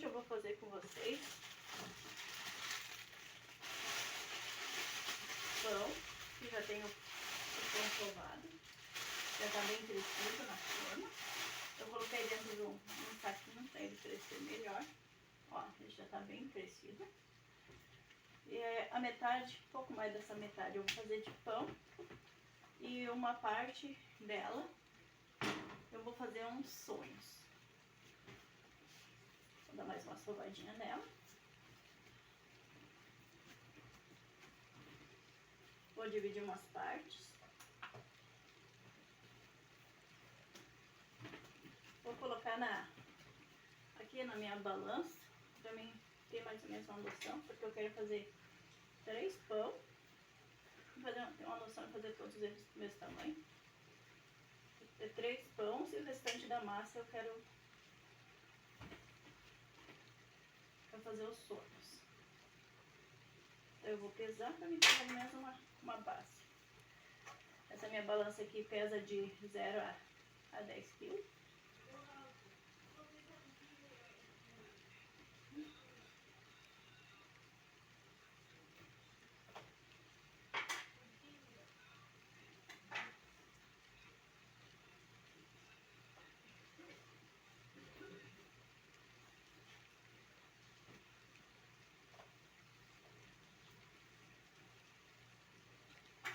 Hoje eu vou fazer com vocês pão, que já tem o pão sovado, já está bem crescido na forma. Eu coloquei dentro de um saquinho para ele crescer melhor. Ó, ele já está bem crescido. E a metade, um pouco mais dessa metade eu vou fazer de pão. E uma parte dela eu vou fazer uns sonhos. Vou dar mais uma sovadinha nela. Vou dividir umas partes. Vou colocar aqui na minha balança, pra mim ter mais ou menos uma noção, porque eu quero fazer 3 pão. Vou ter uma noção de fazer todos eles do mesmo tamanho. Vou ter 3 pães e o restante da massa eu quero fazer os sonhos. Então eu vou pesar para me ter pelo menos uma base. Essa minha balança aqui pesa de 0 a 10 quilos.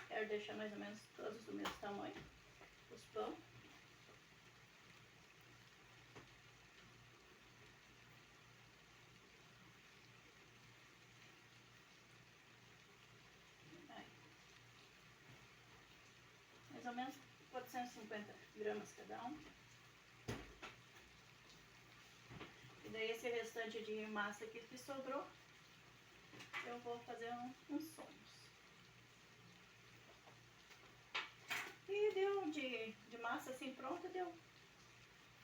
Quero deixar mais ou menos todos do mesmo tamanho, os pão. Aí. Mais ou menos 450 gramas cada um. E daí esse restante de massa aqui que sobrou, eu vou fazer uns sonhos. E deu de massa assim pronta, deu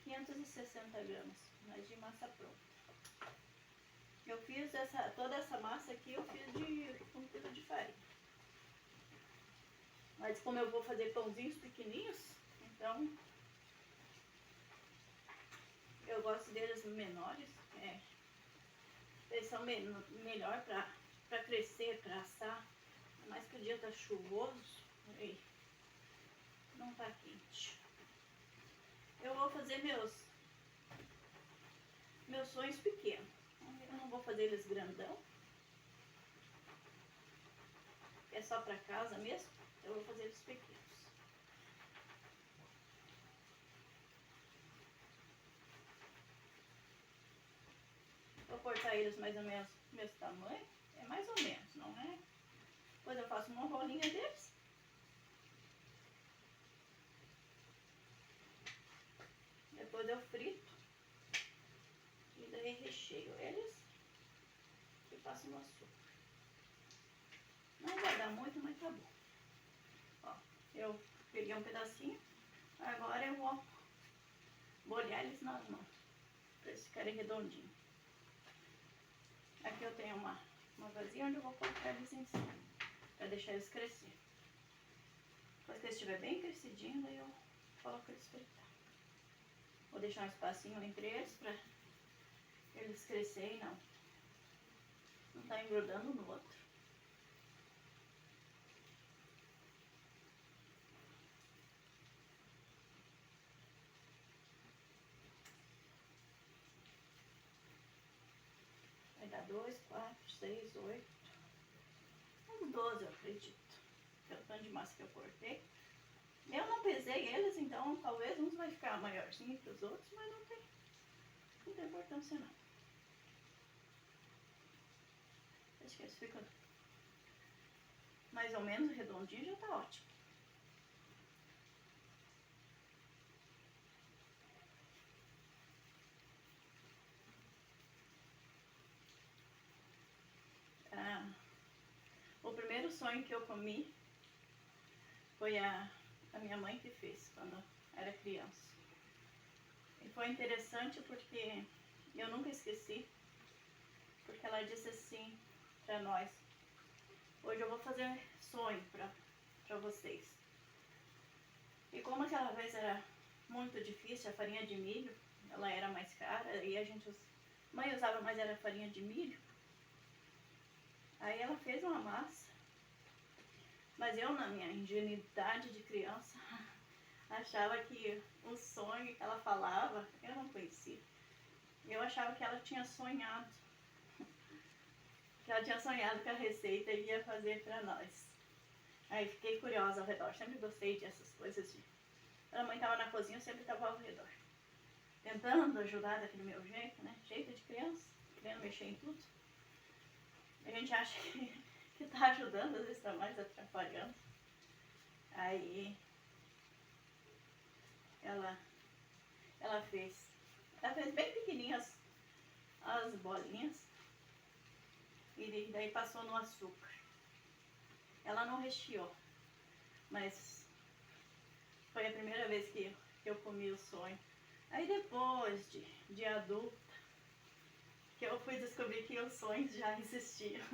560 gramas, mas de massa pronta. Eu fiz toda essa massa aqui, eu fiz de 1 quilo de farinha. Mas como eu vou fazer pãozinhos pequenininhos, então eu gosto deles menores. Eles são melhor para crescer, para assar. Mais que o dia tá chuvoso e não tá quente. Eu vou fazer meus sonhos pequenos. Eu não vou fazer eles grandão. É só para casa mesmo. Eu vou fazer eles pequenos. Vou cortar eles mais ou menos do mesmo tamanho. É mais ou menos, não é? Depois eu faço uma rolinha deles. Depois eu frito. E daí recheio eles. E passo no açúcar. Não vai dar muito, mas tá bom. Ó, eu peguei um pedacinho. Agora eu vou molhar eles nas mãos. Para eles ficarem redondinhos. Aqui eu tenho uma vasilha onde eu vou colocar eles em cima. Para deixar eles crescer. Depois que eles estiver bem crescidinho, daí eu coloco eles fritar. Vou deixar um espacinho entre eles para eles crescerem e não tá engrudando no outro. Vai dar 2, 4, 6, 8, uns 12 eu acredito. Pelo tanto de massa que eu cortei. Eu não pesei eles, então talvez uns vai ficar maiorzinho que os outros, mas não tem importância não. Acho que eles ficam mais ou menos redondinhos, já tá ótimo. O primeiro sonho que eu comi foi a minha mãe que fez quando era criança. E foi interessante porque eu nunca esqueci, porque ela disse assim para nós: hoje eu vou fazer sonho para vocês. E como aquela vez era muito difícil, a farinha de milho, ela era mais cara e a gente Mãe usava mais era farinha de milho. Aí ela fez uma massa. Mas eu, na minha ingenuidade de criança, achava que o sonho que ela falava, eu não conhecia. Eu achava que ela tinha sonhado. Que ela tinha sonhado que a receita ia fazer pra nós. Aí fiquei curiosa ao redor. Sempre gostei dessas coisas. Quando a mãe estava na cozinha, eu sempre estava ao redor. Tentando ajudar daquele meu jeito, né? Jeito de criança. Querendo mexer em tudo. A gente acha que tá ajudando, às vezes tá mais atrapalhando. Aí ela fez bem pequenininhas as bolinhas e daí passou no açúcar. Ela não recheou, mas foi a primeira vez que eu comi o sonho. Aí depois de adulta, que eu fui descobrir que os sonhos já existiam.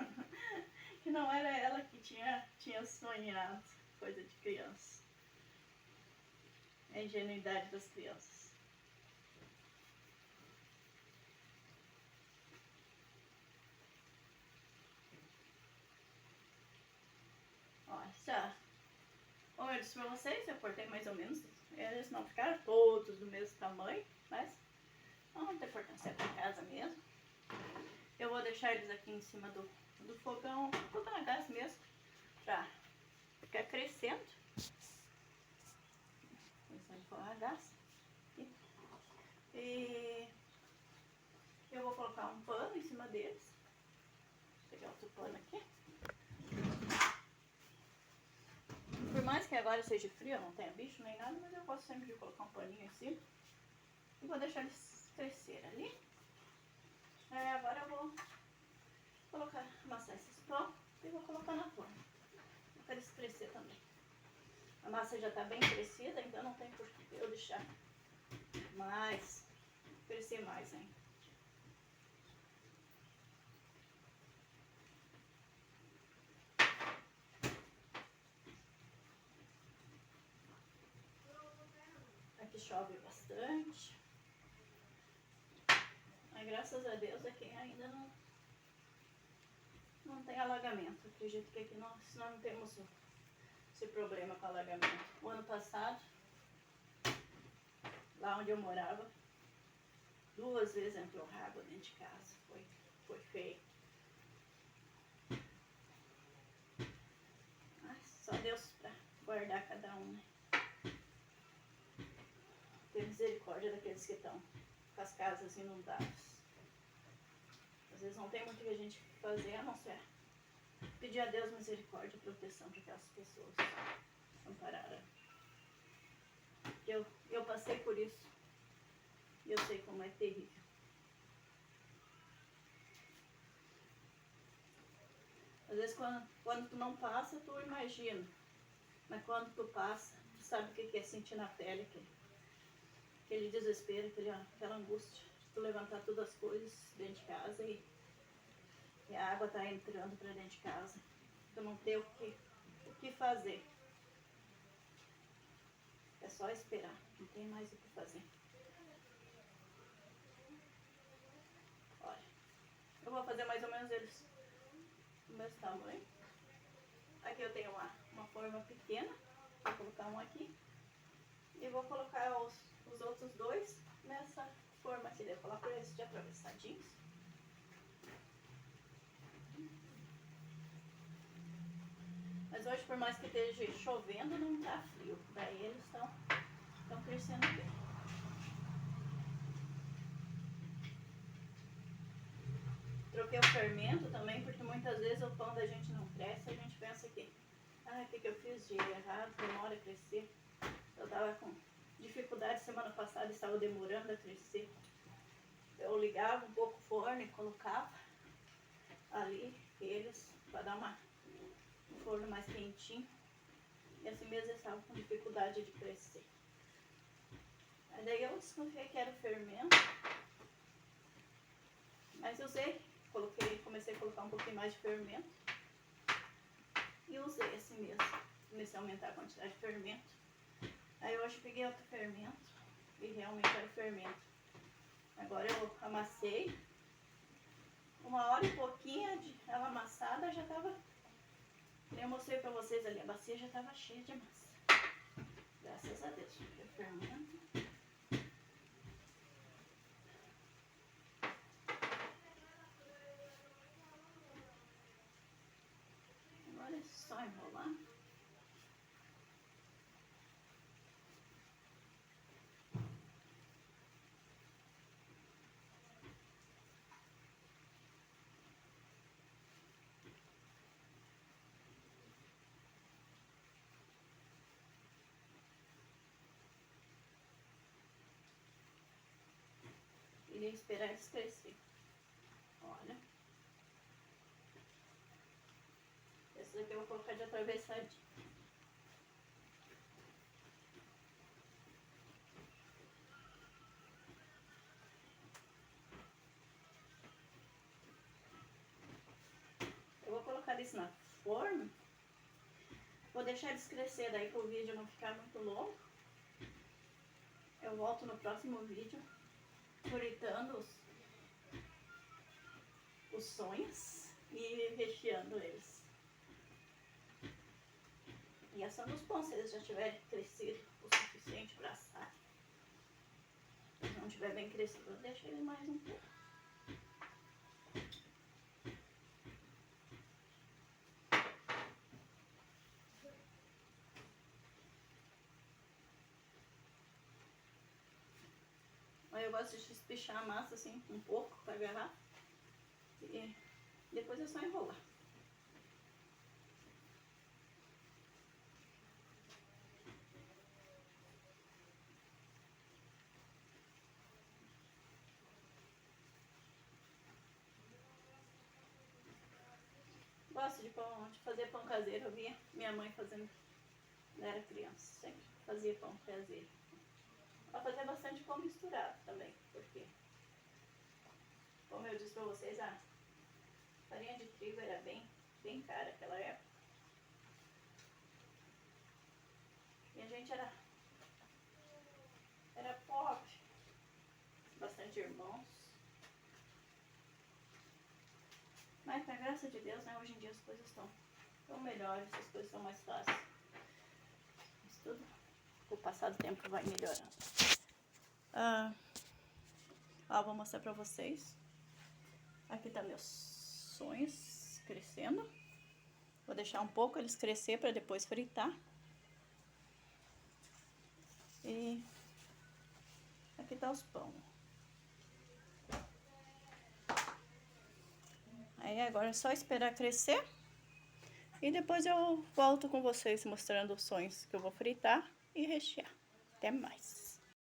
Que não era ela que tinha sonhado, coisa de criança. É a ingenuidade das crianças. Ó, já. Como eu disse pra vocês, eu cortei mais ou menos. Eles não ficaram todos do mesmo tamanho, mas não tem importância pra casa mesmo. Eu vou deixar eles aqui em cima do fogão, fogão a gás mesmo, pra ficar crescendo. Começando a fogão a gás. E eu vou colocar um pano em cima deles. Vou pegar outro pano aqui. Por mais que agora seja frio, eu não tenha bicho nem nada, mas eu gosto sempre de colocar um paninho em cima. E vou deixar eles crescer ali. Aí agora eu vou colocar, amassar esses pão e vou colocar na forma. Para eles crescer também. A massa já está bem crescida, então não tem por que eu deixar mais, crescer mais ainda. Aqui chove bastante. Mas graças a Deus aqui ainda não tem alagamento. Acredito que aqui nós não temos esse problema com alagamento. O ano passado, lá onde eu morava, 2 vezes entrou água dentro de casa. Foi feio. Mas só Deus pra guardar cada um, né? Ter misericórdia daqueles que estão com as casas inundadas. Às vezes não tem muito que a gente fazer, a não ser pedir a Deus misericórdia e proteção para aquelas pessoas ampararam. Eu passei por isso e eu sei como é terrível. Às vezes quando tu não passa, tu imagina. Mas quando tu passa, tu sabe o que é sentir na pele aquele desespero, aquela angústia de tu levantar todas as coisas dentro de casa e a água tá entrando para dentro de casa. Tu não ter o que fazer. É só esperar, não tem mais o que fazer. Olha, eu vou fazer mais ou menos eles do mesmo tamanho. Aqui eu tenho uma forma pequena, vou colocar um aqui. E vou colocar os outros 2 nessa forma aqui. Eu coloco eles de atravessadinhos. Mas hoje, por mais que esteja chovendo, não tá frio. Daí eles estão crescendo bem. Troquei o fermento também, porque muitas vezes o pão da gente não cresce. A gente pensa que, o que eu fiz de errado, demora a crescer. Eu estava com dificuldade semana passada, estava demorando a crescer. Eu ligava um pouco o forno e colocava ali eles para dar um forno mais quentinho. E assim mesmo eles estavam com dificuldade de crescer. Aí daí eu desconfiei que era o fermento. Mas usei, comecei a colocar um pouquinho mais de fermento. E usei assim mesmo. Comecei a aumentar a quantidade de fermento. Aí hoje peguei outro fermento. E realmente era o fermento. Agora eu amassei 1 hora e pouquinho de ela amassada, já tava... Eu mostrei pra vocês ali, a bacia já tava cheia de massa. Graças a Deus, porque o fermento... Agora é só enrolar. Iria esperar eles crescer. Olha. Esse daqui eu vou colocar de atravessadinho. Eu vou colocar eles na forma. Vou deixar eles crescer daí para o vídeo não ficar muito longo. Eu volto no próximo vídeo fritando os sonhos e recheando eles. E assando os pães, se eles já tiverem crescido o suficiente para assar. Se eles não tiver bem crescido, eu deixo eles mais um pouco. Aí eu gosto de espichar a massa assim um pouco para agarrar. E depois é só enrolar. Gosto de fazer pão caseiro. Eu via minha mãe fazendo quando era criança. Sempre fazia pão caseiro. Pra fazer bastante pão misturado também. Porque, como eu disse pra vocês, a farinha de trigo era bem cara naquela época. E a gente era pobre. Bastante irmãos. Mas, pra graça de Deus, né, hoje em dia as coisas estão melhores, as coisas estão mais fáceis. Mas tudo, com o passar do tempo, vai melhorando. Vou mostrar pra vocês. Aqui tá meus sonhos crescendo. Vou deixar um pouco eles crescer pra depois fritar. E aqui tá os pão. Aí agora é só esperar crescer. E depois eu volto com vocês mostrando os sonhos que eu vou fritar e rechear. Até mais.